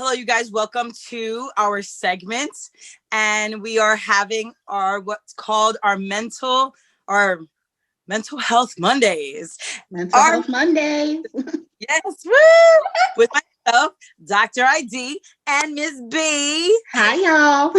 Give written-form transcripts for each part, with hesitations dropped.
Hello, you guys. Welcome to our segment. And we are having our what's called our mental health Mondays. Mental Our Health Monday. yes, woo, with myself, Dr. ID, and Miss B. Hi, y'all.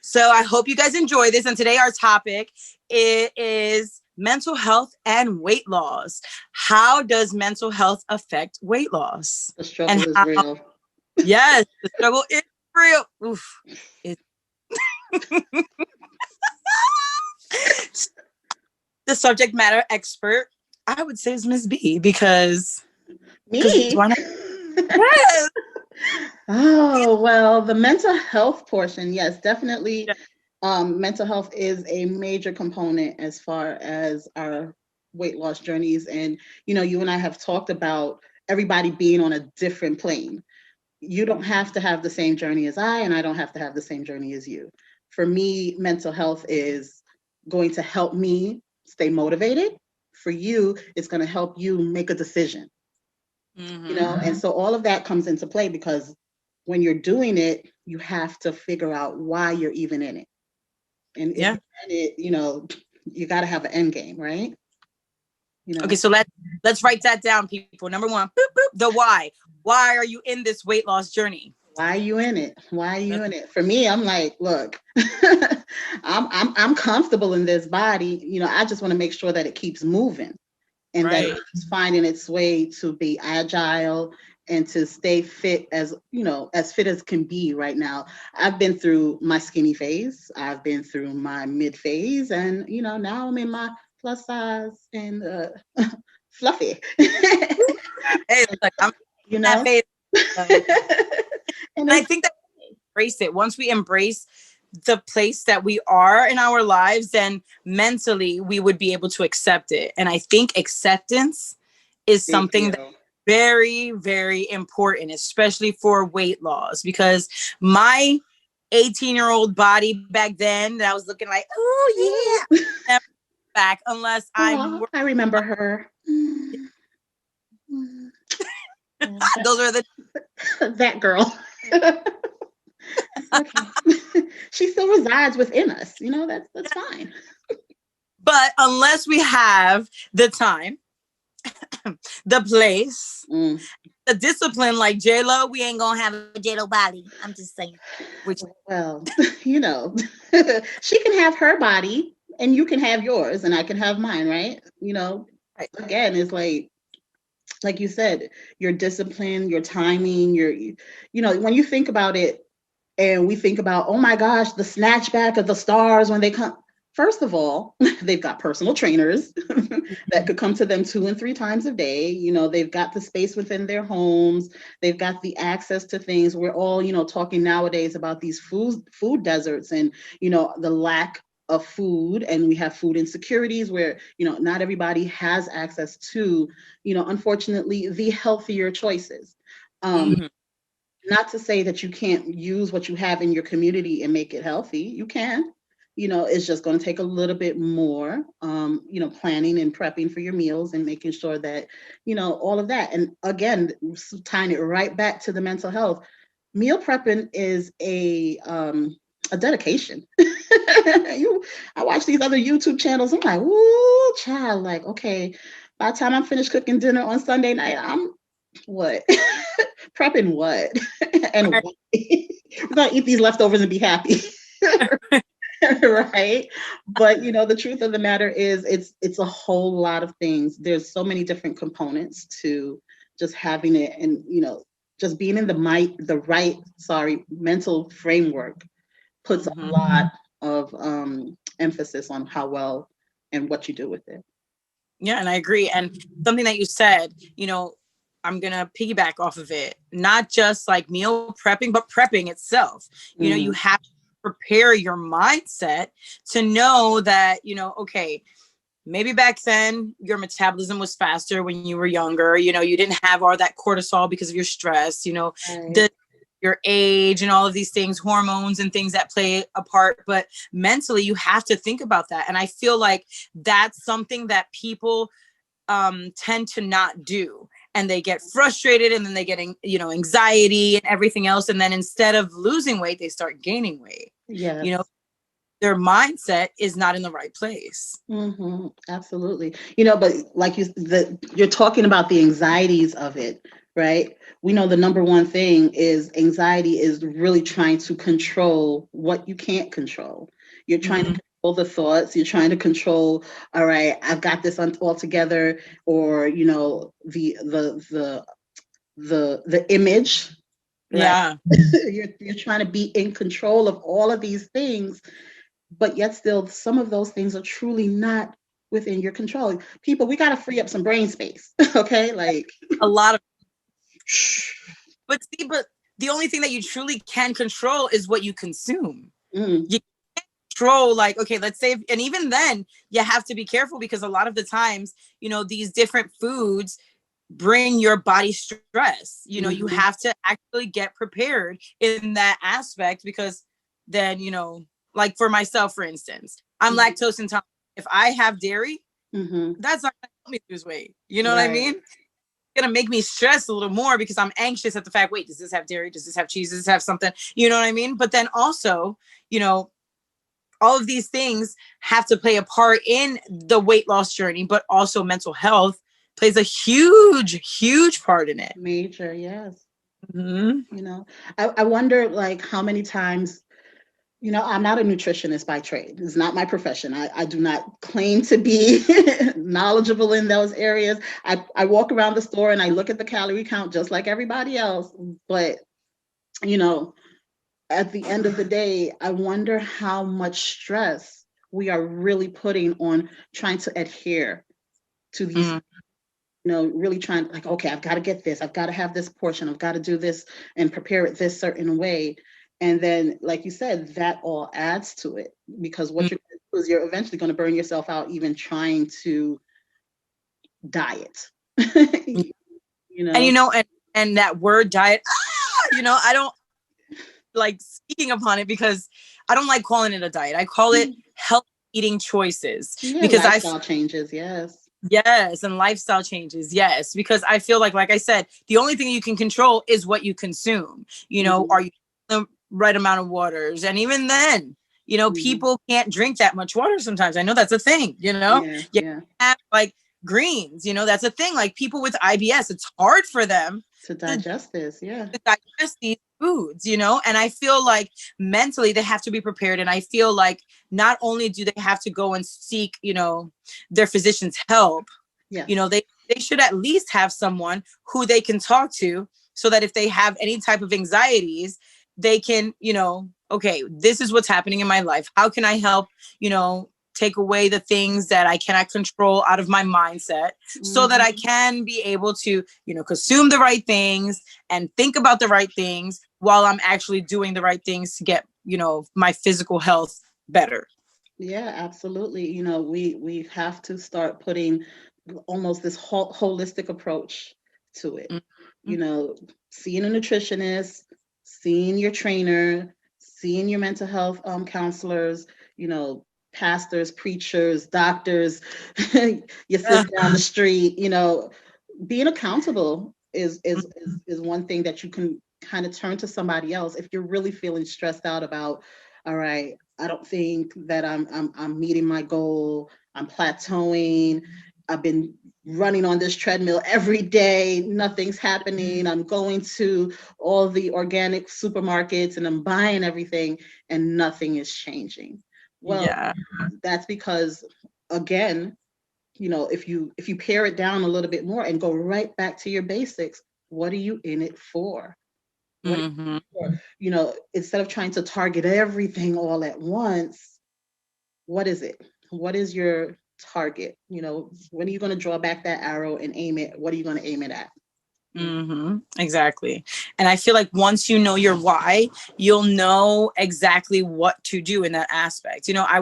So I hope you guys enjoy this. And today our topic is mental health and weight loss. How does mental health affect weight loss? The struggle And is how, real. yes, the struggle is real. Oof. It, the subject matter expert, I would say, is Miss B because Me? why not? Yes. Oh, well, the mental health portion, yes, definitely. Yeah. Mental health is a major component as far as our weight loss journeys. And, you and I have talked about everybody being on a different plane. You don't have to have the same journey as and I don't have to have the same journey as you. For me, mental health is going to help me stay motivated. For you, it's going to help you make a decision, and so all of that comes into play because when you're doing it, you have to figure out why you're even in it. And if Yeah. you're in it, you got to have an end game, right? Okay, so let's write that down, people. Number one, boop, boop, the why. Why are you in this weight loss journey? Why are you in it? Why are you in it? For me, I'm like, look, I'm comfortable in this body. I just want to make sure that it keeps moving and that Right. it keeps finding its way to be agile and to stay fit as fit as can be right now. I've been through my skinny phase. I've been through my mid phase, and now I'm in my plus size and fluffy. Hey, look, I'm you in that know, phase. And and I it's think that we embrace it. Once we embrace the place that we are in our lives, then mentally we would be able to accept it. And I think acceptance is big something deal. very, very important, especially for weight loss, because my 18-year-old body back then that I was looking like, oh yeah, never back unless I'm Oh, I remember her. Yeah, those are the that girl. Okay. She still resides within us. That's fine. but unless we have the time, the place, Mm. the discipline like J-Lo, we ain't gonna have a J-Lo body. I'm just saying. Which Well, she can have her body and you can have yours and I can have mine, right? right. Again, it's like you said, your discipline, your timing, when you think about it and we think about, oh my gosh, the snatchback of the stars when they come. First of all, they've got personal trainers that could come to them 2 and 3 times a day. They've got the space within their homes. They've got the access to things. We're all, talking nowadays about these food deserts and, the lack of food, and we have food insecurities where not everybody has access to unfortunately the healthier choices. Mm-hmm. Not to say that you can't use what you have in your community and make it healthy. You can. It's just going to take a little bit more, planning and prepping for your meals and making sure that, all of that. And again, tying it right back to the mental health, meal prepping is a dedication. I watch these other YouTube channels. I'm like, ooh, child, like, okay, by the time I'm finished cooking dinner on Sunday night, I'm what? Prepping what? And Right. why? We're gonna eat these leftovers and be happy. Right. But the truth of the matter is it's a whole lot of things. There's so many different components to just having it, and just being in the right mental framework puts a Mm-hmm. lot of emphasis on how well and what you do with it. Yeah, and I agree. And something that you said, I'm gonna piggyback off of it. Not just like meal prepping, but prepping itself. You Mm, have to prepare your mindset to know that, okay, maybe back then your metabolism was faster when you were younger. You didn't have all that cortisol because of your stress, right. the your age and all of these things, hormones and things that play a part. But mentally, you have to think about that. And I feel like that's something that people tend to not do. and they get frustrated, and then they get, anxiety and everything else. And then instead of losing weight, they start gaining weight. Yes. Their mindset is not in the right place. Mm-hmm. Absolutely. But like you're talking about the anxieties of it, right? We know the number one thing is anxiety is really trying to control what you can't control. You're trying to control the thoughts. You're trying to control, all right, I've got this all together, or, the image, right? Yeah. You're trying to be in control of all of these things, but yet still some of those things are truly not within your control. People, we got to free up some brain space. Okay, like a lot of but the only thing that you truly can control is what you consume. You can't control, like, okay, let's say, and even then you have to be careful, because a lot of the times, these different foods bring your body stress. You have to actually get prepared in that aspect, because then, like for myself, for instance, I'm lactose intolerant. If I have dairy, that's not gonna help me lose weight. You know what I mean? It's gonna make me stress a little more, because I'm anxious at the fact, wait, does this have dairy? Does this have cheese? Does this have something? You know what I mean? But then also, all of these things have to play a part in the weight loss journey, but also mental health plays a huge part in it. Major, yes. I wonder, like, how many times, I'm not a nutritionist by trade. It's not my profession. I do not claim to be knowledgeable in those areas. I walk around the store and I look at the calorie count just like everybody else. But, at the end of the day, I wonder how much stress we are really putting on trying to adhere to these, really trying, like, okay, I've got to get this. I've got to have this portion. I've got to do this and prepare it this certain way. And then, like you said, that all adds to it, because what you're going to do is you're eventually going to burn yourself out even trying to diet. And that word diet, I don't like speaking upon it, because I don't like calling it a diet. I call it healthy eating choices, because lifestyle changes. Yes, and lifestyle changes. Yes, because I feel like I said, the only thing you can control is what you consume. Are you the right amount of waters? And even then, people can't drink that much water sometimes. I know that's a thing. You have, like, greens. That's a thing. Like, people with IBS, it's hard for them to digest this. To digest these foods. And I feel like mentally they have to be prepared. And I feel like not only do they have to go and seek, their physician's help, they should at least have someone who they can talk to, so that if they have any type of anxieties, they can, okay, this is what's happening in my life. How can I help, take away the things that I cannot control out of my mindset, so that I can be able to, consume the right things and think about the right things while I'm actually doing the right things to get, my physical health better. Yeah, absolutely. We have to start putting almost this holistic approach to it. Seeing a nutritionist, seeing your trainer, seeing your mental health counselors, pastors, preachers, doctors, your sister down the street. Being accountable is one thing that you can kind of turn to somebody else if you're really feeling stressed out about, all right, I don't think that I'm meeting my goal. I'm plateauing. I've been running on this treadmill every day. Nothing's happening. I'm going to all the organic supermarkets and I'm buying everything and nothing is changing. Well, that's because, again, if you pare it down a little bit more and go right back to your basics, what are you in it for? Instead of trying to target everything all at once, what is it? What is your target? When are you going to draw back that arrow and aim it? What are you going to aim it at? Exactly. And I feel like once you know your why, you'll know exactly what to do in that aspect. I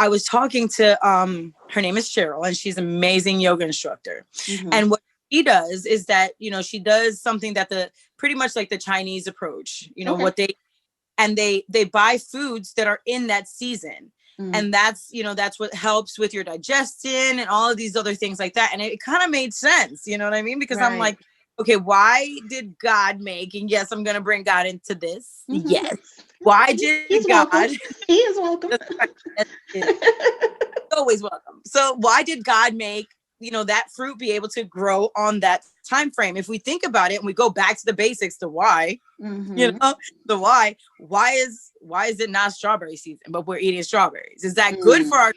was talking to her name is Cheryl, and she's an amazing yoga instructor. And what she does is that, she does something that pretty much like the Chinese approach, what they buy foods that are in that season. And that's, that's what helps with your digestion and all of these other things like that. And it kind of made sense, you know what I mean? Because I'm like, okay, why did God make, and yes, I'm going to bring God into this. Yes. Why did He's God? Welcome. He is welcome. Always welcome. So why did God make, that fruit be able to grow on that time frame? If we think about it and we go back to the basics, the why, the why is it not strawberry season, but we're eating strawberries? Is that good for our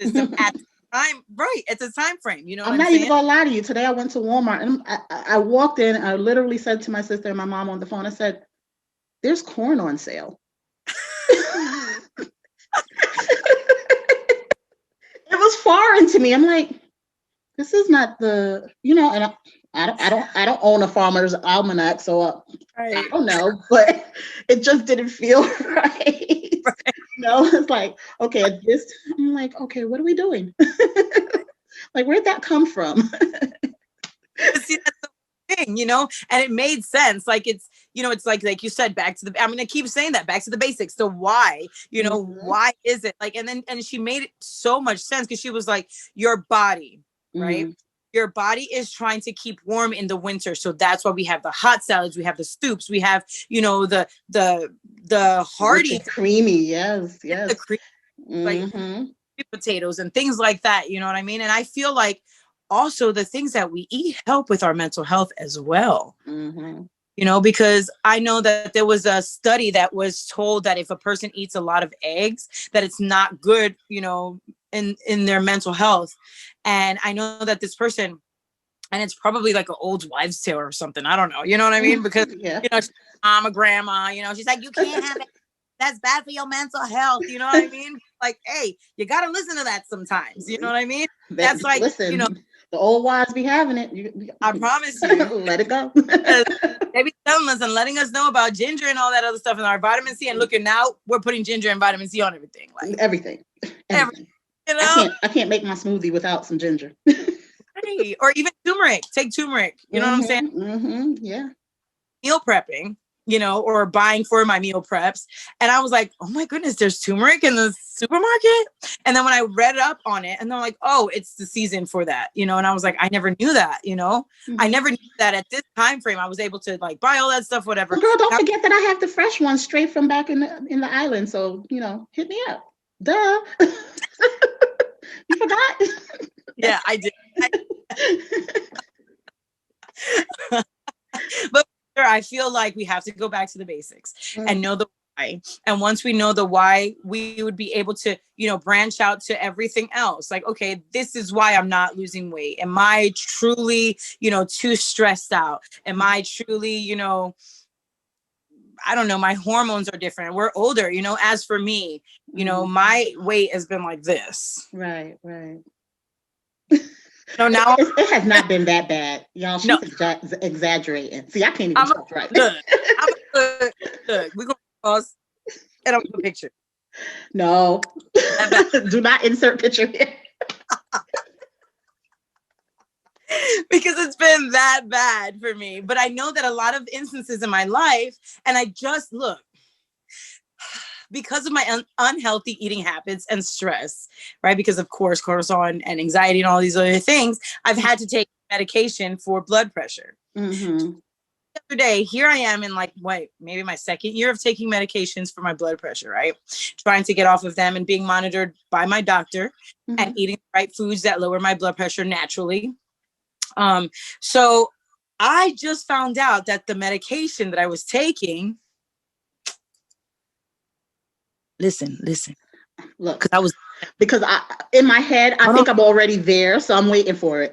system at the time? Right. It's a time frame. You know what I'm not saying? even gonna lie to you. Today I went to Walmart and I walked in and I literally said to my sister and my mom on the phone, I said, there's corn on sale. It was foreign to me. I'm like, this is not the, and I don't own a farmer's almanac, so I don't know, but it just didn't feel right. It's like, okay, I'm like, okay, what are we doing? Like, where'd that come from? See, that's the thing, and it made sense. Like, it's, it's like you said, back to the, I'm going to keep saying that, back to the basics. So why, why is it like, and she made it so much sense because she was like, your body, right? Your body is trying to keep warm in the winter. So that's why we have the hot salads, we have the soups, we have, the hearty, with the creamy, yes. The creamy, like potatoes and things like that. You know what I mean? And I feel like also the things that we eat help with our mental health as well. Because I know that there was a study that was told that if a person eats a lot of eggs, that it's not good, in their mental health. And I know that this person, and it's probably like an old wives' tale or something, I don't know, you know what I mean? Because I'm a grandma, she's like, you can't have it, that's bad for your mental health, you know what I mean? Like, hey, you gotta listen to that sometimes, you know what I mean? That's like, listen, the old wives be having it. I promise you. Let it go. They be telling us and letting us know about ginger and all that other stuff and our vitamin C. And looking now, we're putting ginger and vitamin C on everything. Like everything. I can't make my smoothie without some ginger. Right. Or even turmeric. Take turmeric. You know what I'm saying? Yeah. Meal prepping, or buying for my meal preps. And I was like, oh my goodness, there's turmeric in the supermarket. And then when I read up on it, and they're like, oh, it's the season for that, and I was like, I never knew that, I never knew that at this time frame I was able to like buy all that stuff, whatever. Well, girl, don't forget that I have the fresh ones straight from back in the island. So, hit me up. Duh. You forgot? Yeah, I did. But I feel like we have to go back to the basics and know the why. And once we know the why, we would be able to, branch out to everything else. Like, okay, this is why I'm not losing weight. Am I truly, too stressed out? Am I truly, I don't know, my hormones are different. We're older, as for me, my weight has been like this. Right. No, now it has not been that bad, y'all. She's exaggerating. See, I can't even talk right. Look, we're gonna pause and I'm gonna picture. No, do not insert picture here. Because it's been that bad for me. But I know that a lot of instances in my life, and I just look, because of my unhealthy eating habits and stress, right? Because of course, cortisol and anxiety and all these other things, I've had to take medication for blood pressure. The other day, here I am in maybe my second year of taking medications for my blood pressure, right? Trying to get off of them and being monitored by my doctor and eating the right foods that lower my blood pressure naturally. So I just found out that the medication that I was taking, listen, look, because I in my head, I think I'm already there. So I'm waiting for it.